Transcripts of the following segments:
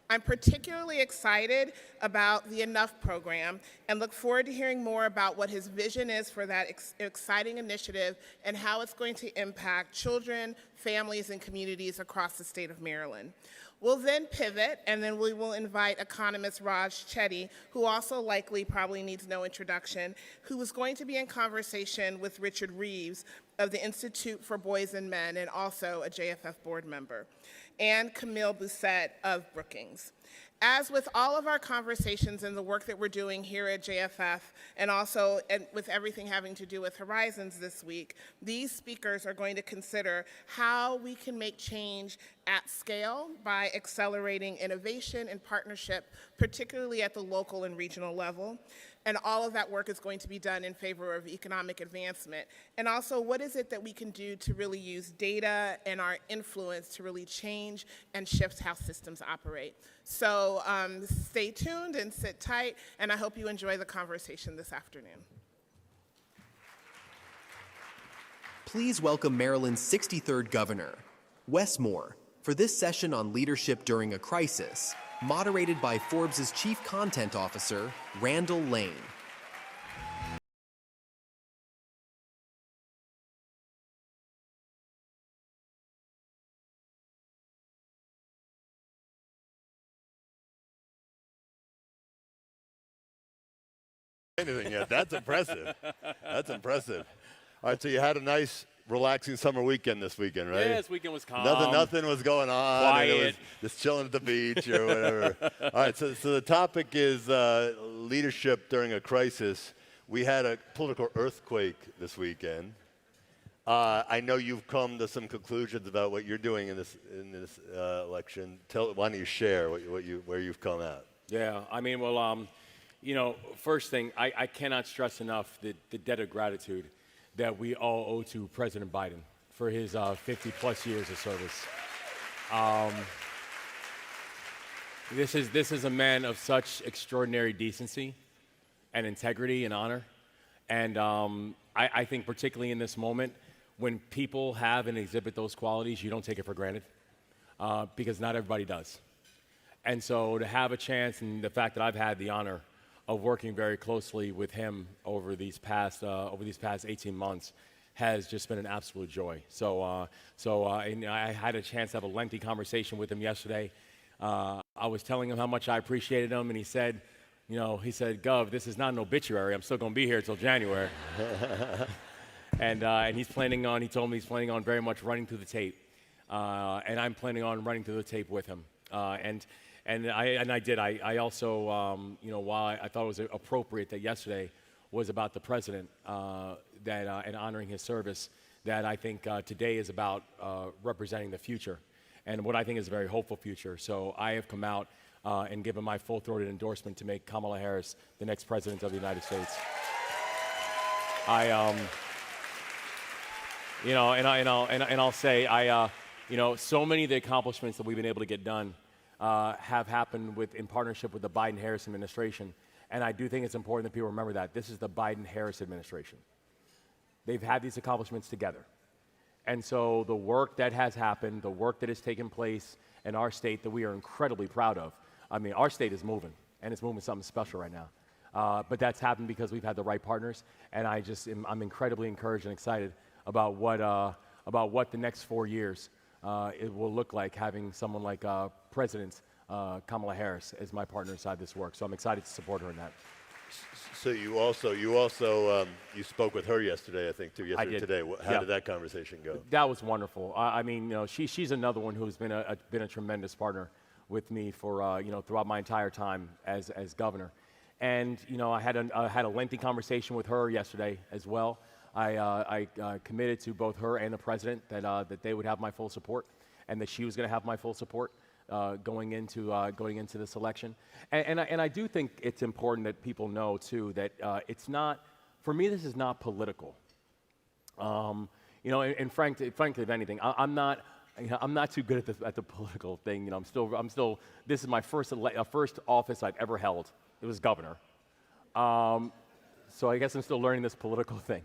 I'm particularly excited about the Enough program and look forward to hearing more about what his vision is for that exciting initiative and how it's going to impact children, families, and communities across the state of Maryland. We'll then pivot, and then we will invite economist Raj Chetty, who also likely probably needs no introduction, who is going to be in conversation with Richard Reeves of the Institute for Boys and Men and also a JFF board member, and Camille Bousset of Brookings. As with all of our conversations and the work that we're doing here at JFF, and also with everything having to do with Horizons this week, these speakers are going to consider how we can make change at scale by accelerating innovation and partnership, particularly at the local and regional level. And all of that work is going to be done in favor of economic advancement. And also, what is it that we can do to really use data and our influence to really change and shift how systems operate? So stay tuned and sit tight, and I hope you enjoy the conversation this afternoon. Please welcome Maryland's 63rd Governor, Wes Moore, for this session on leadership during a crisis, moderated by Forbes' Chief Content Officer, Randall Lane. Anything yet? That's impressive. That's impressive. All right, so you had a nice, relaxing summer weekend this weekend, right? Yeah, this weekend was calm. Nothing was going on. Quiet. It was just chilling at the beach or whatever. All right, so the topic is leadership during a crisis. We had a political earthquake this weekend. I know you've come to some conclusions about what you're doing in this election. Why don't you share where you've come out? Yeah, I mean, well, you know, first thing, I cannot stress enough the debt of gratitude that we all owe to President Biden for his 50-plus years of service. This is a man of such extraordinary decency and integrity and honor. And I think particularly in this moment, when people have and exhibit those qualities, you don't take it for granted because not everybody does. And so to have a chance, and the fact that I've had the honor of working very closely with him over these past 18 months has just been an absolute joy. So I had a chance to have a lengthy conversation with him yesterday. I was telling him how much I appreciated him, and he said, Gov, this is not an obituary. I'm still going to be here until January. and he told me he's planning on very much running through the tape. And I'm planning on running through the tape with him. And I did. I also, while I thought it was appropriate that yesterday was about the president and honoring his service, that I think today is about representing the future, and what I think is a very hopeful future. So I have come out and given my full-throated endorsement to make Kamala Harris the next president of the United States. I'll say, so many of the accomplishments that we've been able to get done have happened in partnership with the Biden-Harris administration. And I do think it's important that people remember that. This is the Biden-Harris administration. They've had these accomplishments together. And so the work that has happened, the work that has taken place in our state that we are incredibly proud of. I mean, our state is moving, and it's moving something special right now. But that's happened because we've had the right partners, and I'm incredibly encouraged and excited about what the next 4 years it will look like, having someone like President Kamala Harris as my partner inside this work. So I'm excited to support her in that. So you spoke with her yesterday, I think, too. I did. Today. How did that conversation go? That was wonderful. She's another one who's been a tremendous partner with me for throughout my entire time as governor. And I had a lengthy conversation with her yesterday as well. I committed to both her and the president that they would have my full support, and that she was going to have my full support going into this election. And I do think it's important that people know too that it's not, for me, this is not political. And frankly, if anything, I'm not too good at the political thing. I'm still. This is my first office I've ever held. It was governor. So I guess I'm still learning this political thing.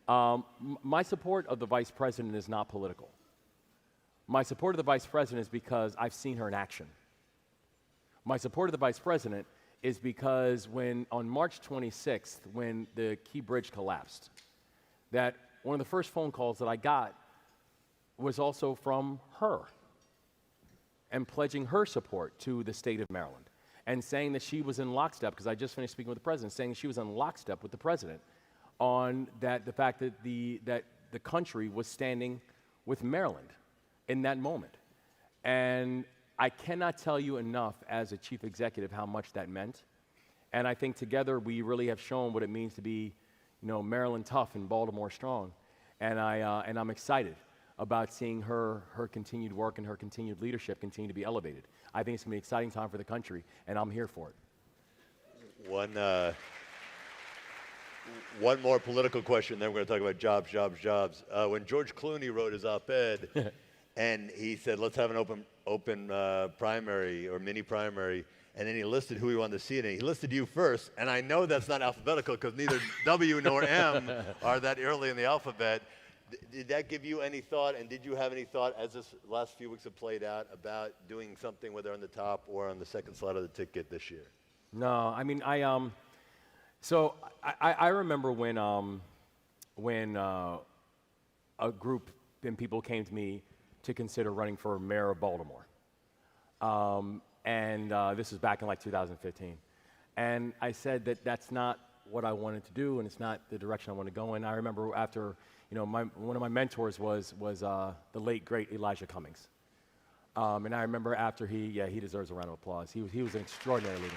My support of the vice president is not political. My support of the vice president is because I've seen her in action. My support of the vice president is because on March 26th, when the Key Bridge collapsed, that one of the first phone calls that I got was also from her and pledging her support to the state of Maryland and saying that she was in lockstep, because I just finished speaking with the president, saying she was in lockstep with the president on the fact that the country was standing with Maryland in that moment. And I cannot tell you enough as a chief executive how much that meant. And I think together we really have shown what it means to be, Maryland tough and Baltimore strong. And I'm excited about seeing her continued work and her continued leadership continue to be elevated. I think it's going to be an exciting time for the country, and I'm here for it. One more political question, then we're going to talk about jobs, jobs, jobs. When George Clooney wrote his op-ed, and he said, let's have an open primary or mini primary, and then he listed who he wanted to see it in. He listed you first, and I know that's not alphabetical because neither W nor M are that early in the alphabet. Did that give you any thought, and did you have any thought as this last few weeks have played out about doing something, whether on the top or on the second slide of the ticket this year? No, I mean, so I remember when a group and people came to me to consider running for mayor of Baltimore. This was back in like 2015. And I said that that's not what I wanted to do, and it's not the direction I want to go in. I remember after, one of my mentors was the late, great Elijah Cummings. And I remember after he deserves a round of applause. He was an extraordinary leader.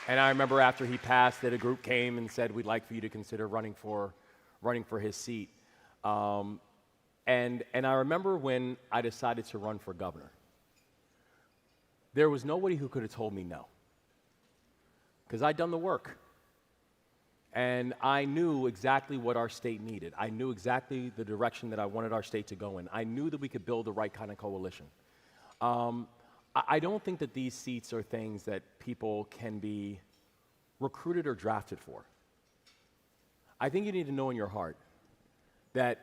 And I remember after he passed that a group came and said, we'd like for you to consider running for his seat. And I remember when I decided to run for governor, there was nobody who could have told me no, because I'd done the work. And I knew exactly what our state needed. I knew exactly the direction that I wanted our state to go in. I knew that we could build the right kind of coalition. I don't think that these seats are things that people can be recruited or drafted for. I think you need to know in your heart that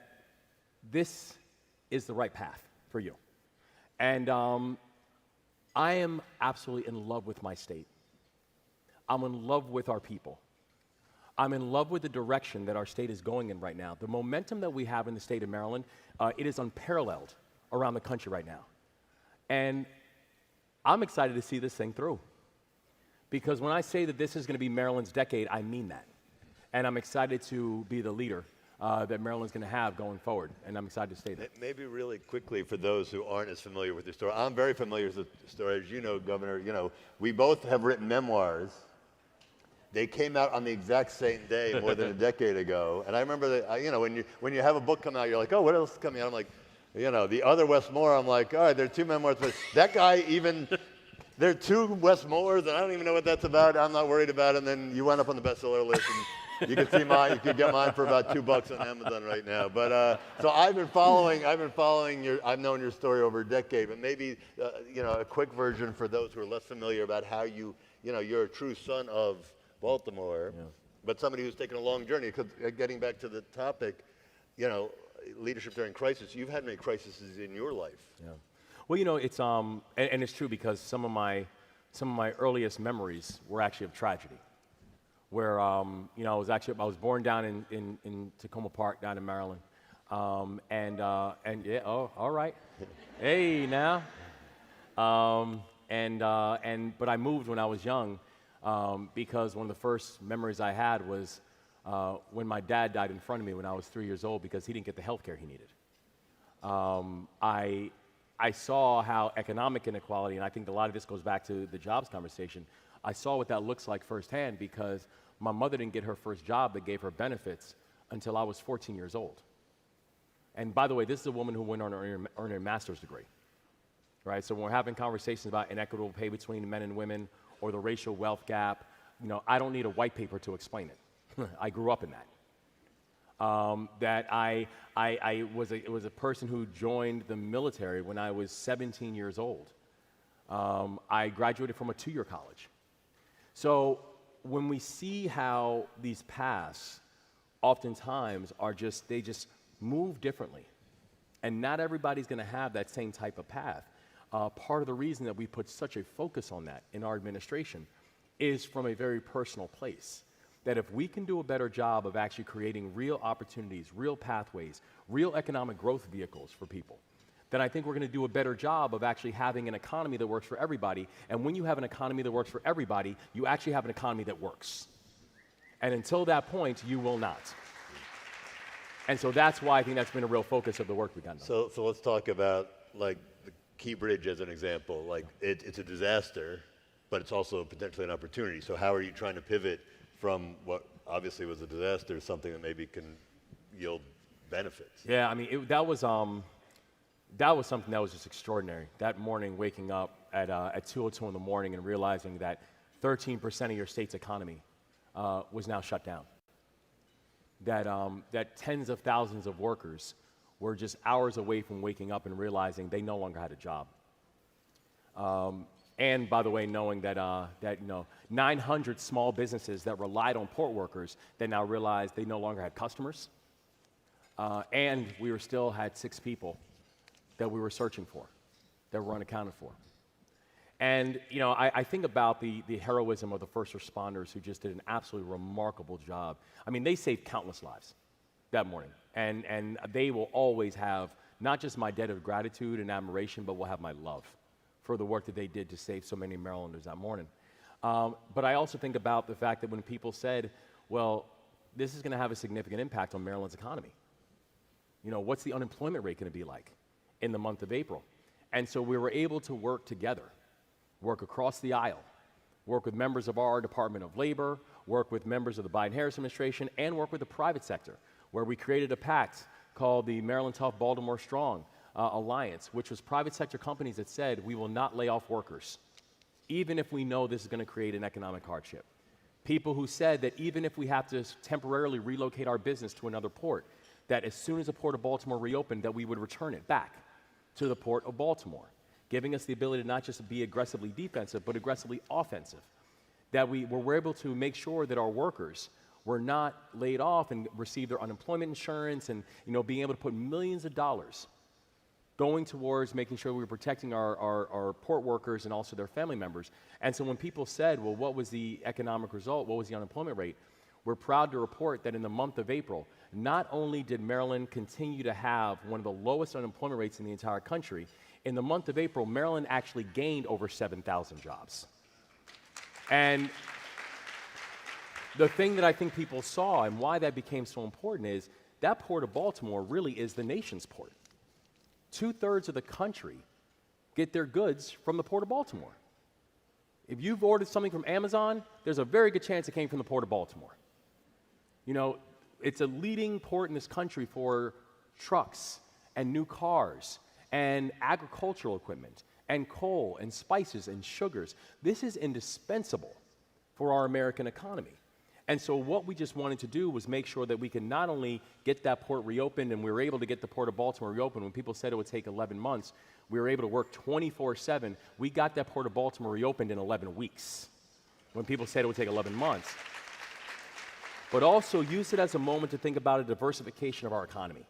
this is the right path for you. And I am absolutely in love with my state. I'm in love with our people. I'm in love with the direction that our state is going in right now. The momentum that we have in the state of Maryland, it is unparalleled around the country right now. And I'm excited to see this thing through. Because when I say that this is going to be Maryland's decade, I mean that. And I'm excited to be the leader that Maryland's going to have going forward. And I'm excited to stay there. Maybe really quickly for those who aren't as familiar with your story. I'm very familiar with the story. As you know, Governor, we both have written memoirs. They came out on the exact same day more than a decade ago. And I remember that, when you have a book come out, you're like, oh, what else is coming out? I'm like, the other Wes Moore, I'm like, all right, there are two memoirs, but that guy there are two Wes Moores, and I don't even know what that's about. I'm not worried about it. And then you went up on the bestseller list, and you can see mine. You can get mine for about $2 on Amazon right now. But so I've known your story over a decade, but maybe a quick version for those who are less familiar about how you're a true son of Baltimore, but somebody who's taken a long journey. Because getting back to the topic, leadership during crisis. You've had many crises in your life. Yeah. Well, it's and it's true, because some of my earliest memories were actually of tragedy. Where I was born down in Tacoma Park down in Maryland, all right, hey now, but I moved when I was young. Because one of the first memories I had was when my dad died in front of me when I was 3 years old because he didn't get the health care he needed. I saw how economic inequality, and I think a lot of this goes back to the jobs conversation, I saw what that looks like firsthand because my mother didn't get her first job that gave her benefits until I was 14 years old. And by the way, this is a woman who went on to earn a master's degree, right? So when we're having conversations about inequitable pay between men and women, or the racial wealth gap, I don't need a white paper to explain it. I grew up in that. I was a person who joined the military when I was 17 years old. I graduated from a 2-year college. So when we see how these paths oftentimes they just move differently. And not everybody's going to have that same type of path. part of the reason that we put such a focus on that in our administration is from a very personal place. That if we can do a better job of actually creating real opportunities, real pathways, real economic growth vehicles for people, then I think we're going to do a better job of actually having an economy that works for everybody. And when you have an economy that works for everybody, you actually have an economy that works. And until that point, you will not. And so that's why I think that's been a real focus of the work we've done. So let's talk about like the Key Bridge as an example. Like it's a disaster, but it's also potentially an opportunity. So how are you trying to pivot from what obviously was a disaster to something that maybe can yield benefits? Yeah, I mean, that was something that was just extraordinary. That morning, waking up at 2:02 in the morning and realizing that 13% of your state's economy was now shut down. That tens of thousands of workers were just hours away from waking up and realizing they no longer had a job. And by the way, knowing that 900 small businesses that relied on port workers, they now realized they no longer had customers. And we still had 6 people that we were searching for, that were unaccounted for. And I think about the heroism of the first responders who just did an absolutely remarkable job. I mean, they saved countless lives that morning. And they will always have not just my debt of gratitude and admiration, but will have my love for the work that they did to save so many Marylanders that morning. But I also think about the fact that when people said, well, this is going to have a significant impact on Maryland's economy. What's the unemployment rate going to be like in the month of April? And so we were able to work together, work across the aisle, work with members of our Department of Labor, work with members of the Biden-Harris administration, and work with the private sector, where we created a pact called the Maryland Tough, Baltimore Strong Alliance, which was private sector companies that said, we will not lay off workers, even if we know this is going to create an economic hardship. People who said that even if we have to temporarily relocate our business to another port, that as soon as the Port of Baltimore reopened, that we would return it back to the Port of Baltimore, giving us the ability to not just be aggressively defensive, but aggressively offensive. That we were able to make sure that our workers were not laid off and received their unemployment insurance and being able to put millions of dollars going towards making sure we were protecting our port workers and also their family members. And so when people said, well, what was the economic result? What was the unemployment rate? We're proud to report that in the month of April, not only did Maryland continue to have one of the lowest unemployment rates in the entire country, in the month of April, Maryland actually gained over 7,000 jobs. And the thing that I think people saw and why that became so important is that Port of Baltimore really is the nation's port. 2/3 of the country get their goods from the Port of Baltimore. If you've ordered something from Amazon, there's a very good chance it came from the Port of Baltimore. It's a leading port in this country for trucks and new cars and agricultural equipment and coal and spices and sugars. This is indispensable for our American economy. And so what we just wanted to do was make sure that we could not only get that port reopened, and we were able to get the Port of Baltimore reopened. When people said it would take 11 months, we were able to work 24/7. We got that Port of Baltimore reopened in 11 weeks. When people said it would take 11 months. But also use it as a moment to think about a diversification of our economy.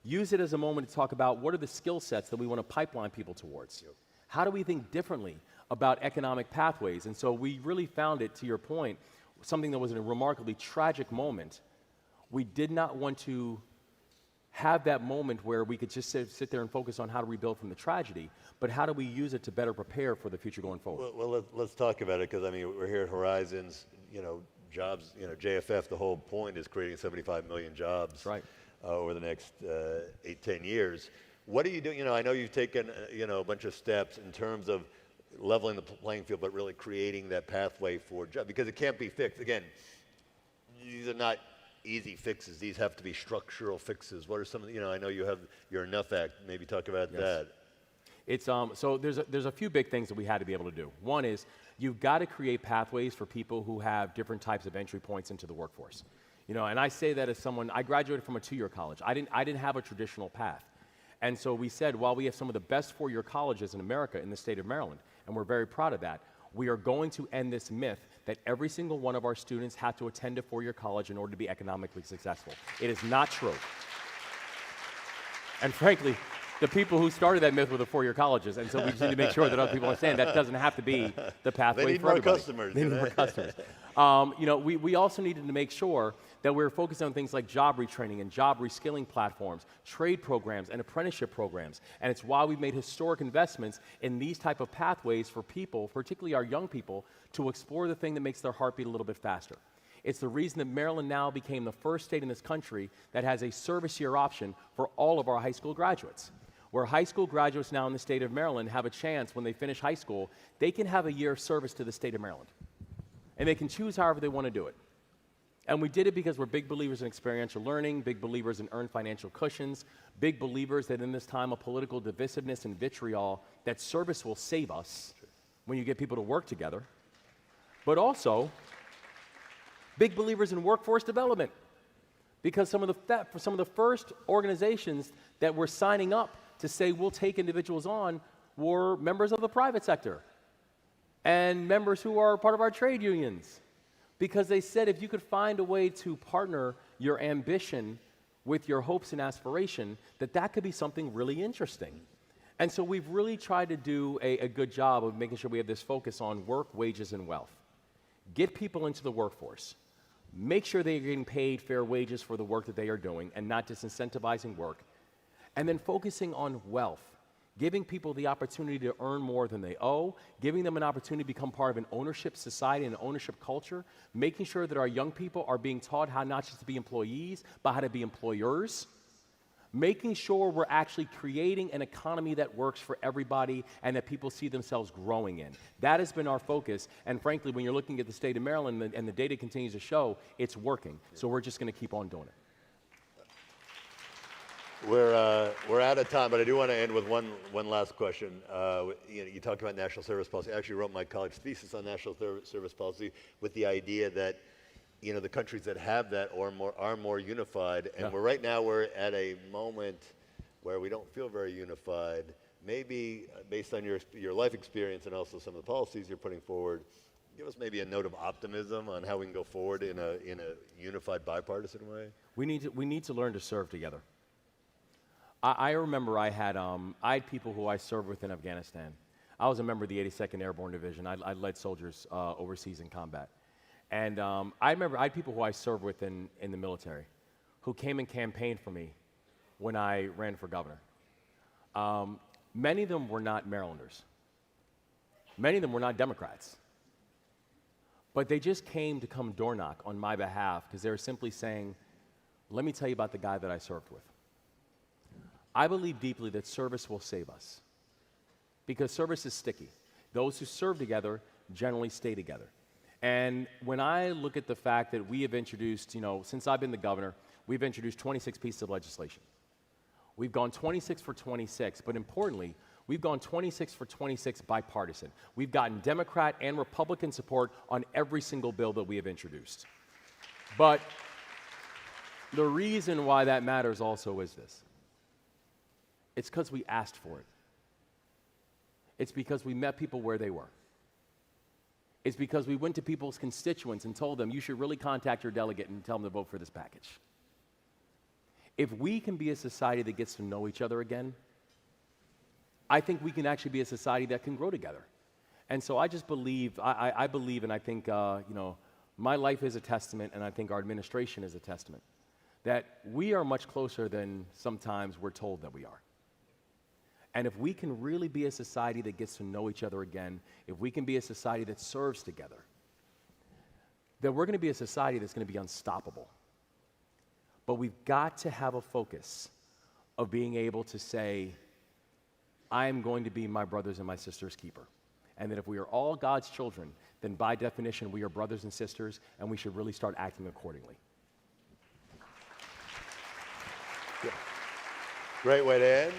Use it as a moment to talk about what are the skill sets that we want to pipeline people towards. How do we think differently about economic pathways? And so we really found it, to your point, something that was a remarkably tragic moment. We did not want to have that moment where we could just sit there and focus on how to rebuild from the tragedy, but how do we use it to better prepare for the future going forward? Well, let's talk about it, because we're here at Horizons, jobs, JFF, the whole point is creating 75 million jobs. That's right. Over the next 8-10 years. What are you doing? I know you've taken a bunch of steps in terms of leveling the playing field, but really creating that pathway for jobs, because it can't be fixed. Again, these are not easy fixes. These have to be structural fixes. What are some of the, I know you have your Enough Act. Maybe talk about that. It's so there's a few big things that we had to be able to do. One is you've got to create pathways for people who have different types of entry points into the workforce. And I say that as someone, I graduated from a 2-year college. I didn't have a traditional path. And so we said, while we have some of the best 4-year colleges in America in the state of Maryland, and we're very proud of that, we are going to end this myth that every single one of our students have to attend a 4-year college in order to be economically successful. It is not true. And frankly, the people who started that myth were the four-year colleges, and so we just need to make sure that other people understand that doesn't have to be the pathway They need for more everybody. customers. They need more customers. We also needed to make sure that we're focused on things like job retraining and job reskilling platforms, trade programs, and apprenticeship programs. And it's why we've made historic investments in these type of pathways for people, particularly our young people, to explore the thing that makes their heart beat a little bit faster. It's the reason that Maryland now became the first state in this country that has a service year option for all of our high school graduates. Where high school graduates now in the state of Maryland have a chance when they finish high school, they can have a year of service to the state of Maryland. And they can choose however they want to do it. And we did it because we're big believers in experiential learning, big believers in earned financial cushions, big believers that in this time of political divisiveness and vitriol, that service will save us when you get people to work together. But also, big believers in workforce development, because some of the first organizations that were signing up to say we'll take individuals on were members of the private sector and members who are part of our trade unions, because they said if you could find a way to partner your ambition with your hopes and aspiration, that could be something really interesting. And so we've really tried to do a good job of making sure we have this focus on work, wages, and wealth. Get people into the workforce. Make sure they're getting paid fair wages for the work that they are doing and not disincentivizing work. And then focusing on wealth, giving people the opportunity to earn more than they owe, giving them an opportunity to become part of an ownership society and an ownership culture, making sure that our young people are being taught how not just to be employees, but how to be employers, making sure we're actually creating an economy that works for everybody and that people see themselves growing in. That has been our focus, and frankly, when you're looking at the state of Maryland and the data continues to show, it's working. So we're just going to keep on doing it. We're out of time, but I do want to end with one last question. You talked about national service policy. I actually wrote my college thesis on national service policy with the idea that the countries that have that are more unified, and right now we're at a moment where we don't feel very unified. Maybe based on your life experience and also some of the policies you're putting forward, give us maybe a note of optimism on how we can go forward in a unified bipartisan way. We need to learn to serve together. I remember I had people who I served with in Afghanistan. I was a member of the 82nd Airborne Division. I led soldiers overseas in combat. And I remember I had people who I served with in the military who came and campaigned for me when I ran for governor. Many of them were not Marylanders. Many of them were not Democrats. But they just came to come door knock on my behalf because they were simply saying, let me tell you about the guy that I served with. I believe deeply that service will save us because service is sticky. Those who serve together generally stay together. And when I look at the fact that we have introduced, since I've been the governor, we've introduced 26 pieces of legislation. We've gone 26 for 26, but importantly, we've gone 26 for 26 bipartisan. We've gotten Democrat and Republican support on every single bill that we have introduced. But the reason why that matters also is this. It's because we asked for it. It's because we met people where they were. It's because we went to people's constituents and told them, you should really contact your delegate and tell them to vote for this package. If we can be a society that gets to know each other again, I think we can actually be a society that can grow together. And so I just believe, I believe, and I think, my life is a testament, and I think our administration is a testament, that we are much closer than sometimes we're told that we are. And if we can really be a society that gets to know each other again, if we can be a society that serves together, then we're going to be a society that's going to be unstoppable. But we've got to have a focus of being able to say, I am going to be my brothers and my sisters' keeper. And that if we are all God's children, then by definition, we are brothers and sisters, and we should really start acting accordingly. Yeah. Great way to end.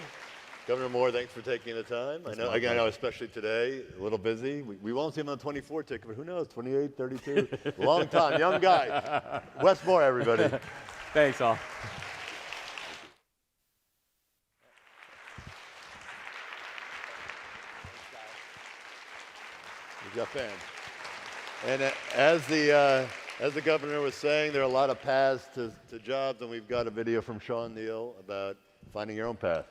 Governor Moore, thanks for taking the time. I know, especially today, a little busy. We won't see him on the 24 ticket, but who knows, 28, 32, long time, young guy. Wes Moore, everybody. Thanks, all. We've got fans. And as the governor was saying, there are a lot of paths to jobs, and we've got a video from Sean Neal about finding your own path.